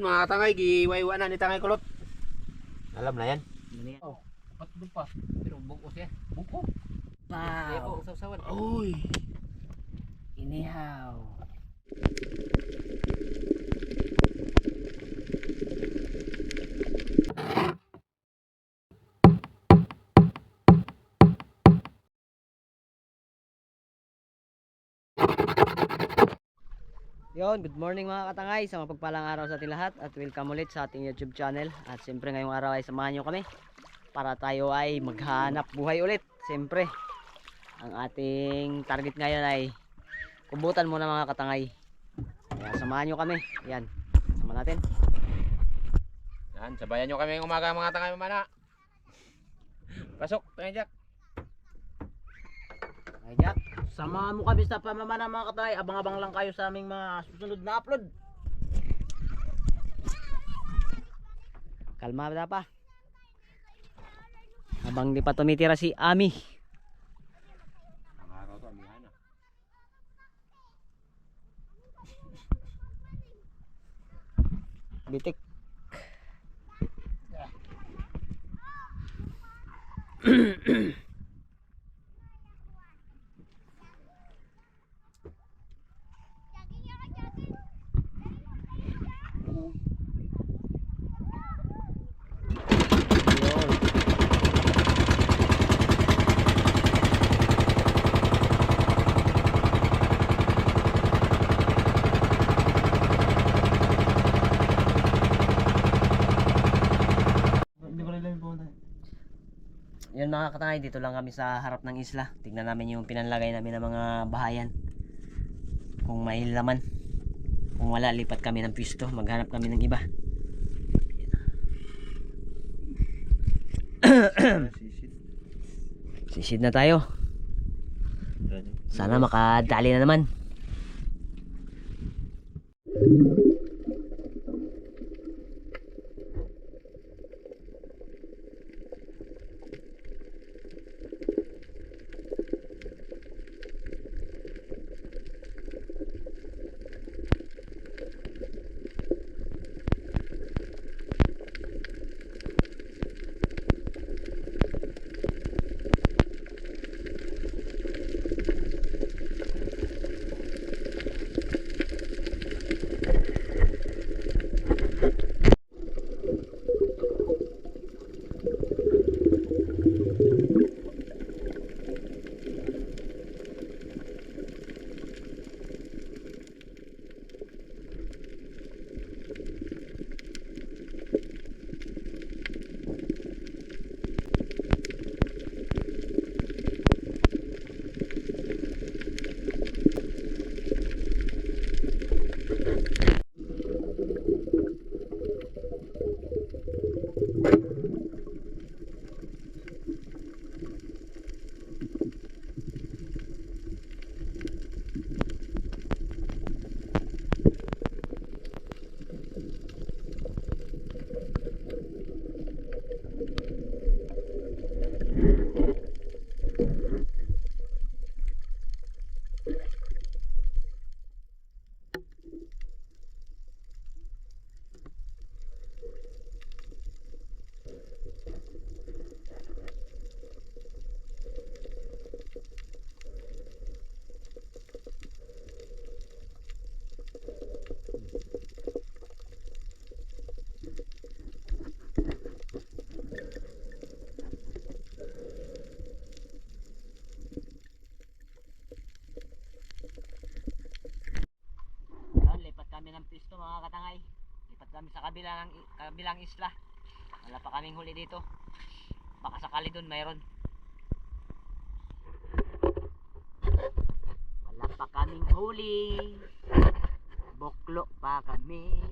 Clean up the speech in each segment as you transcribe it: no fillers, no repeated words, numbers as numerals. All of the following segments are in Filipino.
mga tangay, giwaiwa na ni tangay kulot. Alam na yan. Oh, dapat doon pa. Pero buko siya. Buko. Wow. Usaw-sawan. Uy. Inihaw. Yon, good morning mga katangay, sa mapagpalang araw sa ating lahat at welcome ulit sa ating YouTube channel. At siyempre ngayong araw ay samahan nyo kami para tayo ay maghanap buhay ulit. Siyempre, ang ating target ngayon ay kubutan muna mga katangay. Kaya samahan nyo kami. Yan, sama natin. Yan, sabayan nyo kami umaga mga tangay mamana. Pasok, tangay Jack. Ay Jack, samahan mo kami sa pamamana mga katangay. Abang-abang lang kayo sa aming mga susunod na upload. Kalma na pa. Habang di pa tumitira si Ami. Ang araw to, amihan na. Bitik. Yan mga katangay, dito lang kami sa harap ng isla. Tignan namin yung pinanlagay namin ng mga bahayan. Kung may laman. Kung wala, lipat kami ng pwesto. Maghanap kami ng iba. Sisid na tayo. Sana makadali na naman. Lipat kami ng pwesto mga katangay. Lipat kami sa kabilang isla. Wala pa kaming huli dito. Baka sakali dun mayroon. Wala pa kaming huli. Boklo pa kami.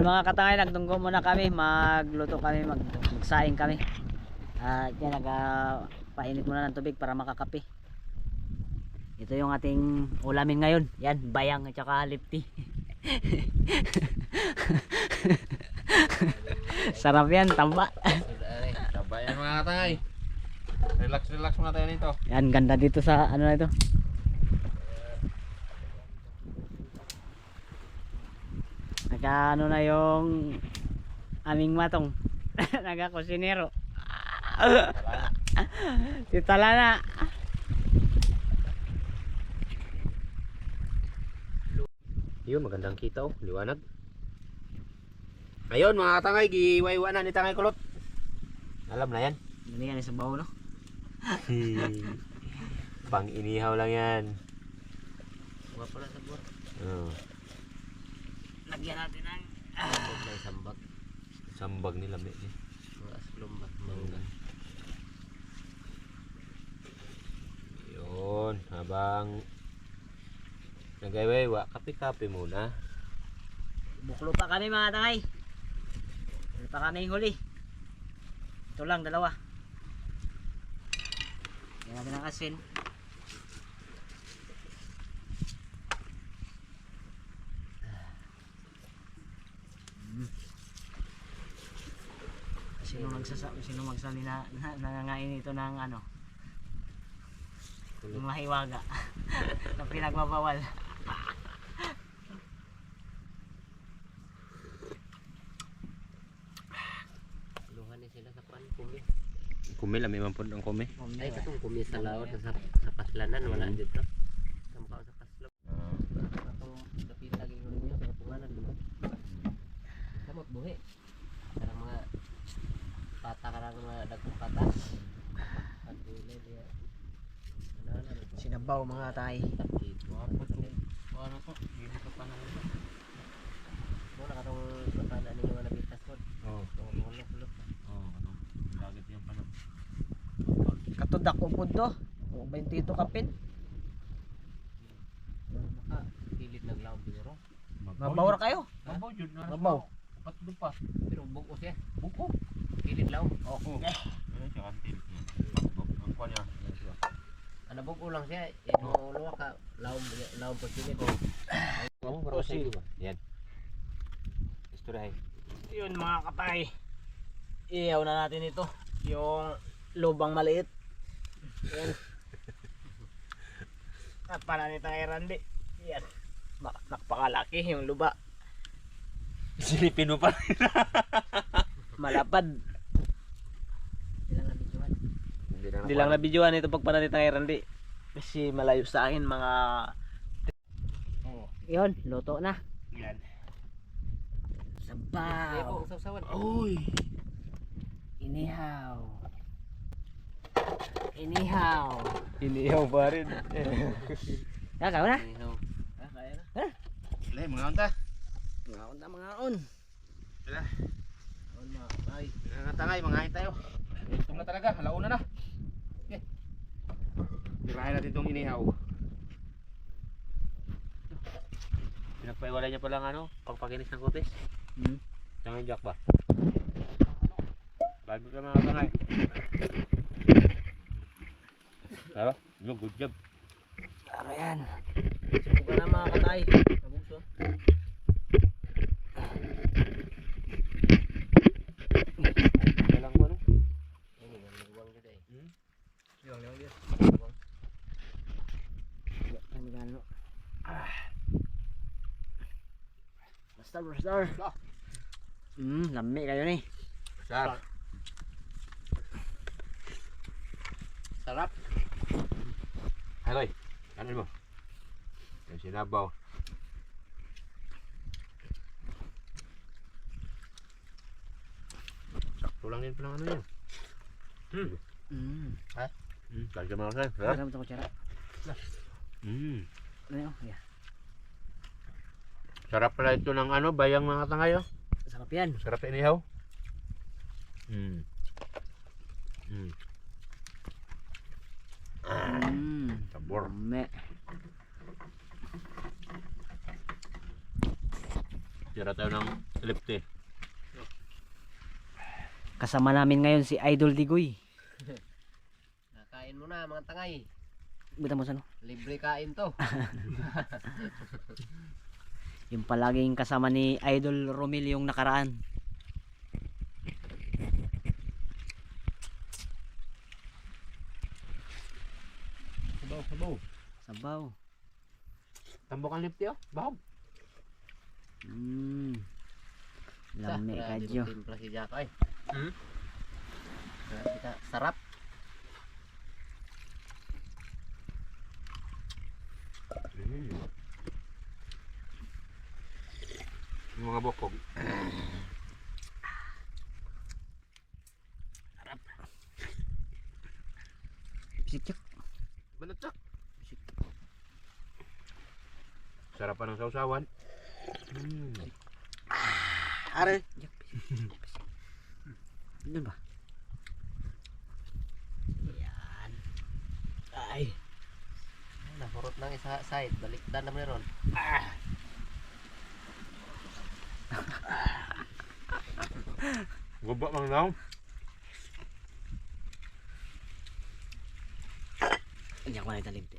Yun mga katangay, nagtunggo muna kami, magluto kami, magsaing kami. At yan, nagpainit muna ng tubig para makakape. Ito yung ating ulamin ngayon. Yan, bayang at saka lipti. Sarap yan, tamba. Sabay yan mga katangay. Relax muna tayo nito. Yan, ganda dito sa ano na ito. Naka ano na yung aming matong. Naga kusinero. Si Talana. Yun, magandang kita oh, liwanag. Ayun mga katangay, giwaiwa na ni Tangay Kulot. Alam na yan. Ganyan sa bawo, no? Pang inihaw lang yan. Mga pala sa buwan. Oh. Lagyan natin ng May sambag. Sambag nila may. Mga aslumbat. Mangga. Yun, habang nagaiwaiwa, kape-kape muna. buklo pa kami mga tangay. Hindi pa kami huli. Ito lang, dalawa. Lagyan natin ng asin. Sino magsali na nangangain ito ng ano? Yung mahiwaga na pinagbabawal. Luhan ni sila sa pan. Kumi. Kumi, lami man po ang kumi. Ay, katong kumi sa laot sa paslanan. Wala dito. Kamukha sa paslam. Katong dapit lagi ko ninyo. Sa punganan mo. Kamot buhi. Karang mga pata, karang mga dagkong pata. At dili dia. Sinabaw mga tay. Ano to? Hindi ko pa na ito. Muna katong paana ninyo nga nabitas po. Oo. Mulok-mulok. Oo, ano? Lagit yung panog. Katudak ko po to. 22 kapin. Maka pilit naglaom siguro. Mabaw ra kayo. Mabaw jud na. Mabaw. Patlo pa. Pero buko siya. Buko. Pilit laom. Oo. Ano siya kantil? Ang kwa niya. Ano buko lang siya. Ito ulo ka laom po sila ko. Oo, para sa ba? Yan. Istoryahay. Yun mga katay. Iyaw na natin ito. Yung lubang maliit. Yan. At pananita kay Randy. Yan. Napakalaki yung luba. Silipin mo pa. Malapad. Ilang nabidyohan. Hindi lang nabidyohan ito pag pananita kay Randy. Kasi malayo sa akin mga... Yun, luto na. Yan. Sabaw. Usaw-sawan. Uy. Inihaw. Inihaw. Inihaw pa rin. Kakaw na. Kaya na. Lay, mga unta. Mga on mga on. Wala. Ay. Mga tangay, mga hain tayo. Ito na talaga, halauna na. Okay. Tirahin natin itong inihaw. Pinagpaiwalay niya palang ano, pagpakinis ng kutis. Tangay jack ba? Bago ka mga tangay. Tara, good job. Ano yan? Subukan na mga katay. Nabugso. Walang ano? Ini luwang gede. Liwang dia. Ano gano? Basta. Lami kayo ni. Sarap. Sarap. Haloy, ano mo? Yung sinabaw. Sakto lang din pa ng ano yan. Ha? Lagi ka mga kan. Sarap ito kutsara. Ano yun? Yeah. Sarap pala ito ng ano, bayang mga tangay oh. Sarap yan. Sarap inihaw. Sabor. Lami. Tira tayo ng Lipte. Kasama namin ngayon si Idol Digoy. Kain mo na mga tangay. Buta mo sa ano? Libre kain to. Yung palaging kasama ni Idol Romil yung nakaraan. Sabaw, sabaw. Sabaw. Tambok ang lipte oh. Bahog. Lami ka Grabe Diyo. magtimpla si Jack ay. Hmm? Grabe ka, sarap. Yung mga bokog. Sikyak. Banat Sarap pa ng sausawan. Are. Doon ba? Yan. Ay. Nahurot ng isa side, baliktad na meron. Guba mang naong. Hindi ako na italimti.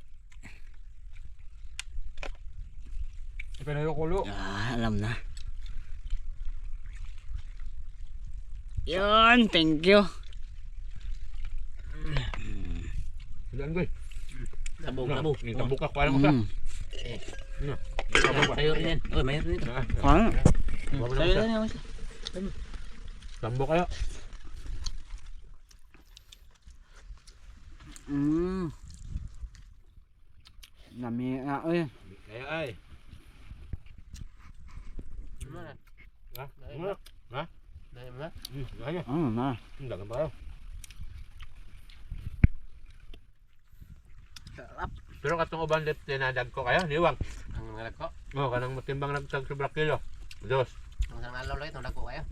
Pinayo kulo. Alam na. Yan, thank you. Ilan ko eh. Sabog, sabog. Tambok ka, kuha lang ko sa. Sayo rin yan. Oh, mayroon dito. Ano? Sayo rin yan. Tambok kayo. Lami nga eh. Kaya ay. Mana? Ha? Muna. Ha? Dahil mo na? Kaya. Na. Dagan pa kayo. Sarap. Pero katong uban lip tinadag ko kayo, niwang. Ang ngalag ko. Oh, kanang matimbang nagtag sobra kilo. Dos. Ang sang alaw lang itong dako kayo.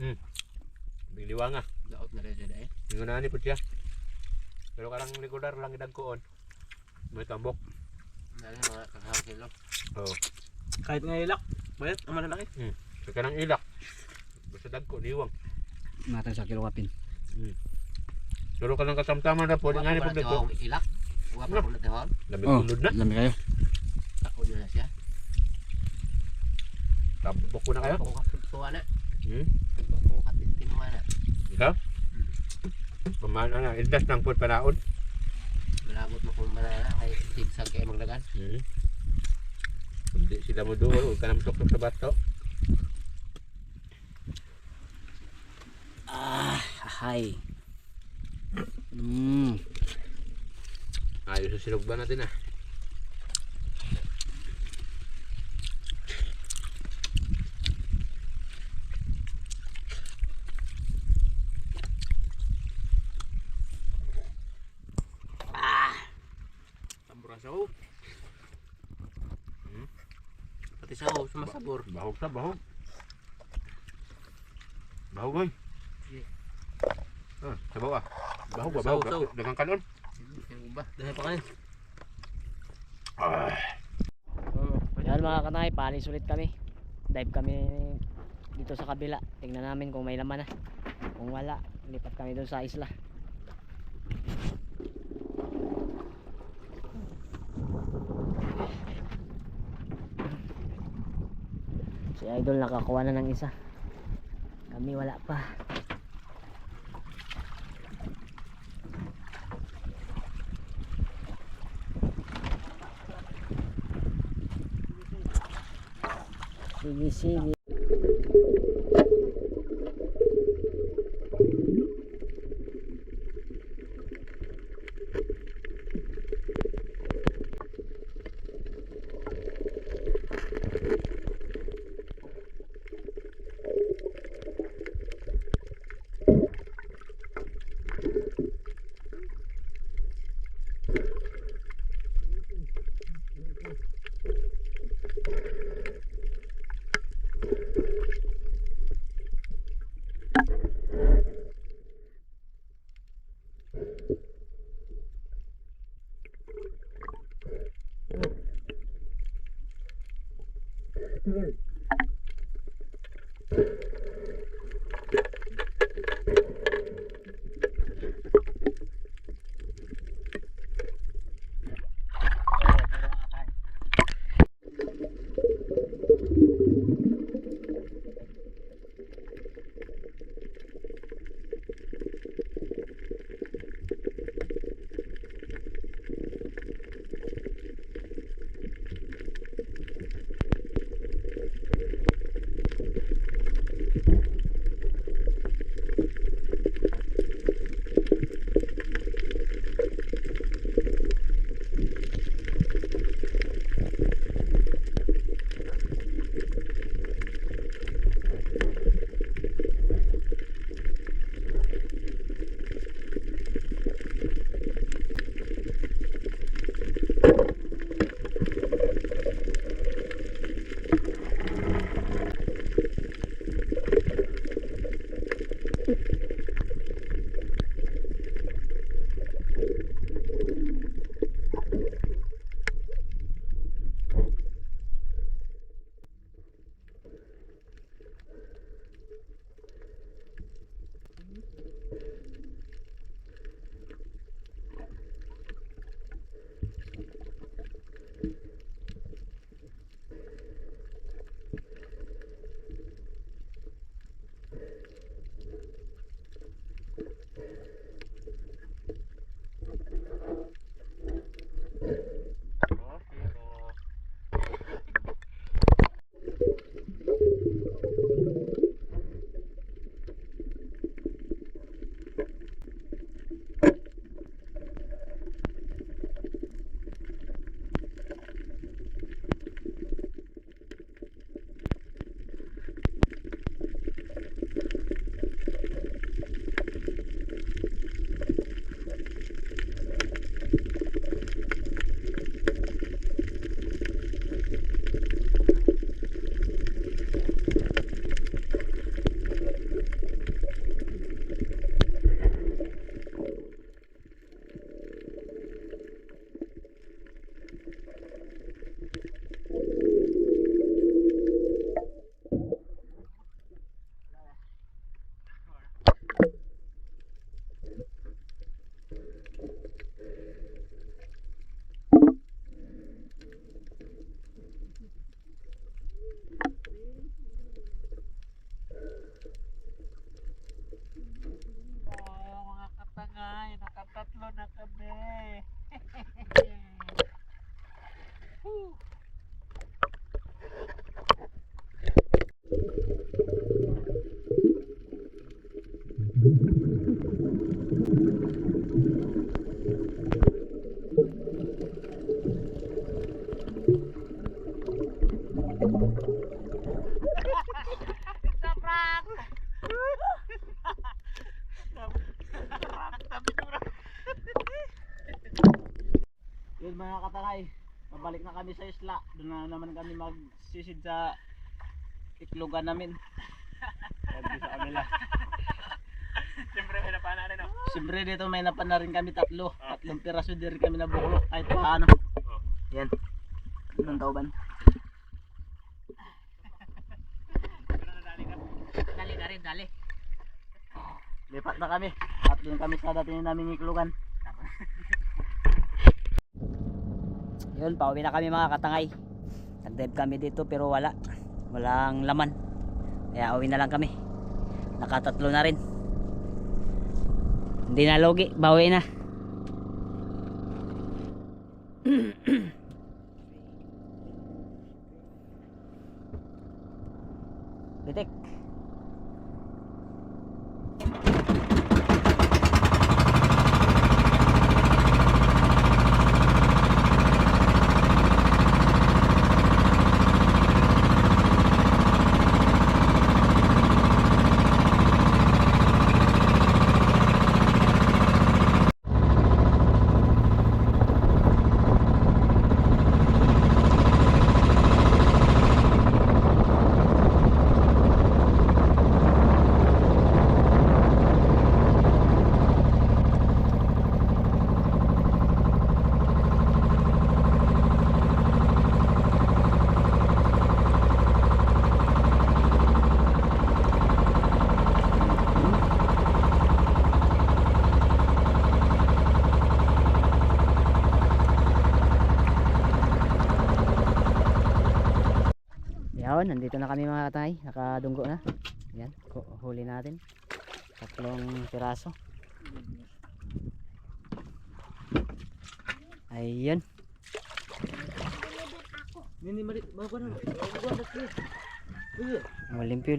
Biliwang ah. Daot na rin dyan eh. Ingon na ni pud siya. Pero karang regular lang idagkoon. May tambok. Dahil mga kakahang kilo. Oh. Kahit nga ilak. Bayat, ang malalaki. So kanang ilak. Basta dagko niwang. Natang sa kilo kapin. Pero kanang kasamtaman na po nga ni pud dagko. Ilak. Huwag pa ko na tihon. Dami ulod na. Lami kayo. Tako nyo na siya. Tambok ko na kayo. Ako kapagtuwa na. Hmm. Ako katintinuwa na. Ikaw? Pamana na, indas ng pud panaon. Malabot mo kung manana kay tigsag kayo magdagan. Hindi sila mo doon, huwag ka na masok sa bato. Ahay. Ayos sa silog ba natin ah. Tamburasaw. Pati saw, sumasabor. Bahog sa bahog. Bahog oy. Sabaw ah. Bahog ba bahog? Saw. Dagang kanon. Yung ba? Dahil pa kanin. Yan mga kanay, palis ulit kami. Dive kami dito sa kabila. Tingnan namin kung may laman na. Kung wala, lipat kami doon sa isla. Si Idol nakakuha na ng isa. Kami wala pa. Sige, sige. Yun mga katangay, pabalik na kami sa isla. Doon na naman kami magsisid sa iklogan namin. Sabi sa kanila. Siyempre may napana rin oh. Siyempre dito may napan na rin kami tatlong piraso din rin kami nabuklok kahit paano. Yan. Anong tauban? Dali ka rin, dali. Lipat na kami. At doon kami sa dating namin iklogan. Yun, pauwi na kami mga katangay. Nag-dive kami dito pero walang laman. Kaya uwi na lang kami. Nakatatlo na rin. Hindi na logi, bawi na. Bitik. Yan, nandito na kami mga katay, nakadunggo na. Yan, huli natin. 3 piraso. Ayun. Nini malit, bago na. Oh, limpyo.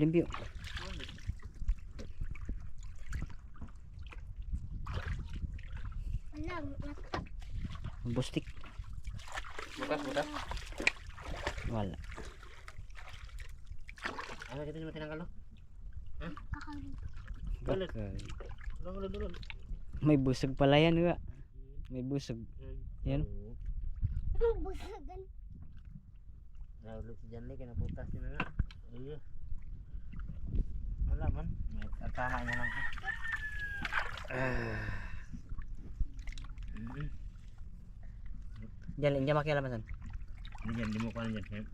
Bustik. Butas. Wala. Ano dito naman tinanggal no? Bakal. Dulon. May busog pala yan nga. May busog. Yan. Busagan. Naulo si Janley kaya naputas yun na nga. Iya. Wala man. Tama niya lang ko. Diyan, hindi makialamasan. Hindi yan, di mo kuha na dyan.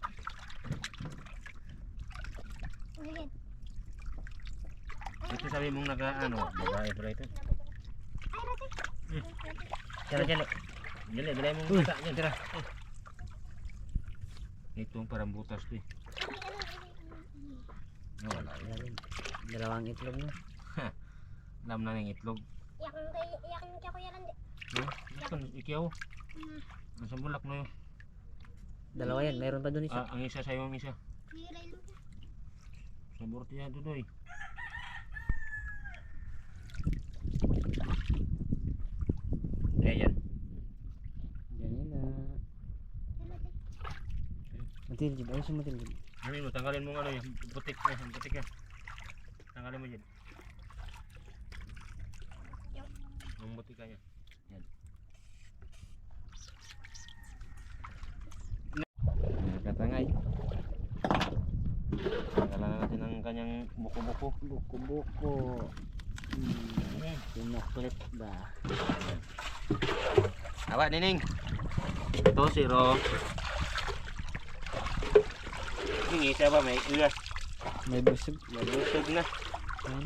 Ito sabi mong babae pala ito. Tira, Janley. Janley, bilay mong bata dyan, tira. Ito ang parang butas to eh. Wala. Dalawang itlog na. Alam na ng itlog. Iyakin ko yan di. No? Nasaan? Ikaw? Nasa bulak na yun. Dalawa yan, mayroon pa doon isa. Ang isa sa'yo ang isa. Hiray lang siya. Sa burtiya doon eh. Ayan. Yan na. Matilid, ayos yung matilid. Ano mo, tanggalin mo yung butik na, yung butik na. Tanggalin mo dyan. Yung butik ka niya. Yan. Katangay. Tanggalan natin ang kanyang buko-buko. Buko-buko. Pinaklit ba? Awa, Nining. Ito, zero. Yung isa ba, may ulas. May busog. Nabusog na. Yan.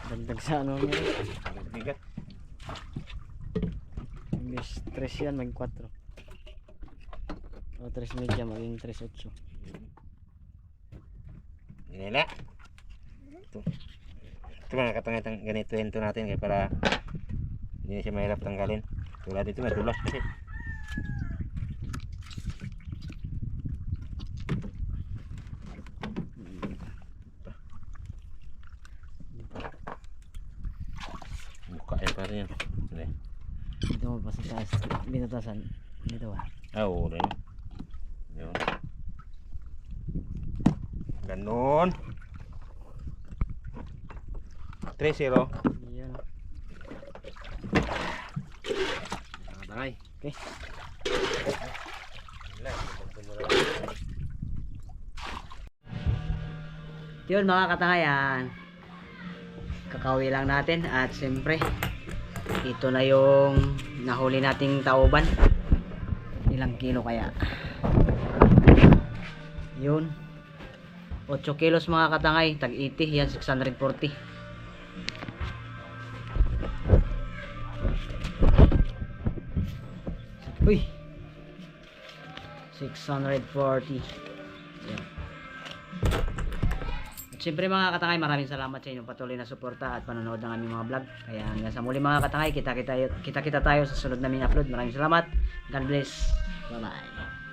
Dagdag sa ano nga. Bigat. Imbes 3 yan, mag 4. O 3 media, maging 3.8. Ganila. Ito mga katangay ganito ito natin kaya para hindi siya mahirap tanggalin. Tulad dito madulas kasi. Buka ya pa rin yan. Dito mo pa sa taas. Binutasan. Dito ba? Oo rin. Yun. Ganon. 3-0. Yan. Tangay. Okay. Yun mga katangayan, kakawi lang natin at siyempre ito na yung nahuli nating tauban. Ilang kilo kaya? Yun, 8 kilos mga katangay, tag 80, yan 640. Uy, 640. Yan. At syempre mga katangay, maraming salamat sa inyong patuloy na suporta at panonood ng aming mga vlog. Kaya hanggang sa muli mga katangay, kita tayo sa sunod naming upload. Maraming salamat. God bless. Bye bye.